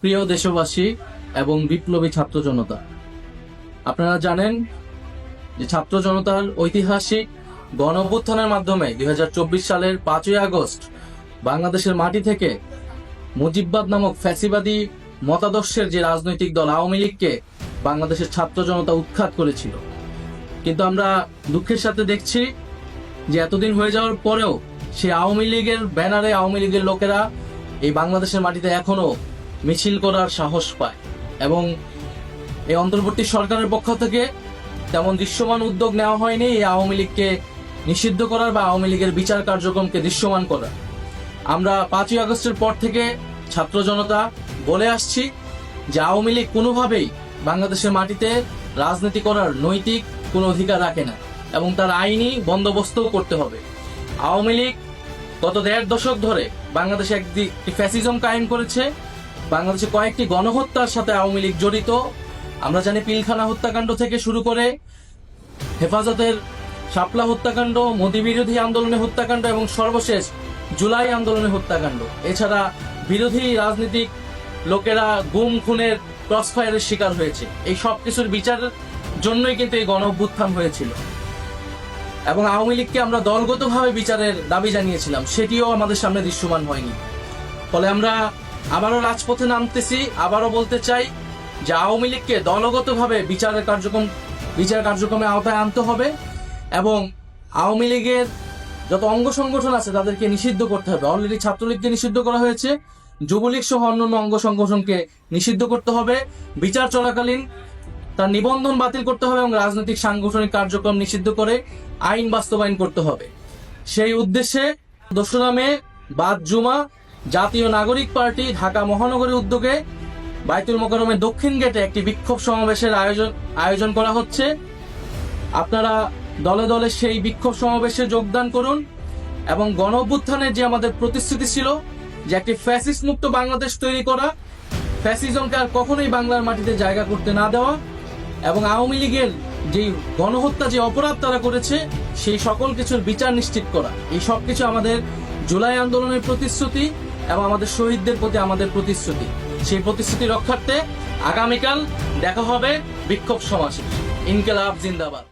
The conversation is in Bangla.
প্রিয় দেশবাসী এবং বিপ্লবী ছাত্র জনতা, আপনারা জানেন যে ছাত্র জনতার ঐতিহাসিক গণ অভ্যুত্থানের মাধ্যমে 2024 সালের 5ই আগস্ট বাংলাদেশের মাটি থেকে মুজিববাদ নামক ফ্যাসিবাদী মতাদর্শের যে রাজনৈতিক দল আওয়ামী লীগকে বাংলাদেশের ছাত্র জনতা উৎখাত করেছিল। কিন্তু আমরা দুঃখের সাথে দেখছি যে এতদিন হয়ে যাওয়ার পরেও সেই আওয়ামী লীগের ব্যানারে আওয়ামী লীগের লোকেরা এই বাংলাদেশের মাটিতে এখনো মিছিল করার সাহস পায় এবং এই অন্তর্বর্তী সরকারের পক্ষ থেকে তেমন দৃশ্যমান উদ্যোগ নেওয়া হয়নি এই আওয়ামী লীগকে নিষিদ্ধ করার বা আওয়ামী লীগের বিচার কার্যক্রমকে দৃশ্যমান করার। আমরা 5ই আগস্টের পর থেকে ছাত্র জনতা বলে আসছি যে আওয়ামী লীগ কোনোভাবেই বাংলাদেশের মাটিতে রাজনীতি করার নৈতিক কোনো অধিকার রাখে না এবং তার আইনি বন্দোবস্তও করতে হবে। আওয়ামী লীগ গত 1.5 দশক ধরে বাংলাদেশে একটি ফ্যাসিজম কায়েম করেছে। বাংলাদেশে কয়েকটি গণহত্যার সাথে আওয়ামী লীগ জড়িত। আমরা জানি পিলখানা হত্যাকাণ্ড থেকে শুরু করে হেফাজতের শাপলা হত্যাকাণ্ড, মোদী বিরোধী আন্দোলনের হত্যাকাণ্ড এবং সর্বশেষ জুলাই আন্দোলনের হত্যাকাণ্ড। এছাড়া বিরোধী রাজনৈতিক লোকেরা গুম খুনের ক্রসফায়ারের শিকার হয়েছে। এই সব কিছুর বিচারের জন্যই কিন্তু এই গণ অভ্যুত্থান হয়েছিল এবং আওয়ামী লীগকে আমরা দলগতভাবে বিচারের দাবি জানিয়েছিলাম, সেটিও আমাদের সামনে দৃশ্যমান হয়নি। ফলে আমরা আবারও রাজপথে নামতেছি, আবারও বলতে চাই যে আওয়ামী লীগকে দলগতভাবে বিচার কার্যক্রমে আওতায় আনতে হবে এবং আওয়ামী লীগের যত অঙ্গ সংগঠন আছে তাদেরকে নিষিদ্ধ করতে হবে। অলরেডি ছাত্রলীগকে নিষিদ্ধ করা হয়েছে, যুবলীগ সহ অন্যান্য অঙ্গ সংগঠনকে নিষিদ্ধ করতে হবে। বিচার চলাকালীন তার নিবন্ধন বাতিল করতে হবে এবং রাজনৈতিক সাংগঠনিক কার্যক্রম নিষিদ্ধ করে আইন বাস্তবায়ন করতে হবে। সেই উদ্দেশ্যে 2রা মে বাদ জুমা জাতীয় নাগরিক পার্টি ঢাকা মহানগরীর উদ্যোগে বায়তুল মোকাররমের দক্ষিণ গেটে একটি বিক্ষোভ সমাবেশের আয়োজন করা হচ্ছে। আপনারা দলে দলে সেই বিক্ষোভ সমাবেশে যোগদান করুন এবং গণ অভ্যুত্থানের যে আমাদের প্রতিশ্রুতি ছিল যে একটি ফ্যাসিস্ট মুক্ত বাংলাদেশ তৈরি করা, ফ্যাসিজমকে আর কখনোই বাংলার মাটিতে জায়গা করতে না দেওয়া এবং আওয়ামী লীগের যে গণহত্যা যে অপরাধ তারা করেছে সেই সকল কিছুর বিচার নিশ্চিত করা, এই সব কিছু আমাদের জুলাই আন্দোলনের প্রতিশ্রুতি এবং আমাদের শহীদদের প্রতি আমাদের প্রতিশ্রুতি। সেই প্রতিশ্রুতি রক্ষার্থে আগামীকাল দেখা হবে বিক্ষোভ সমাবেশে। ইনকিলাব জিন্দাবাদ।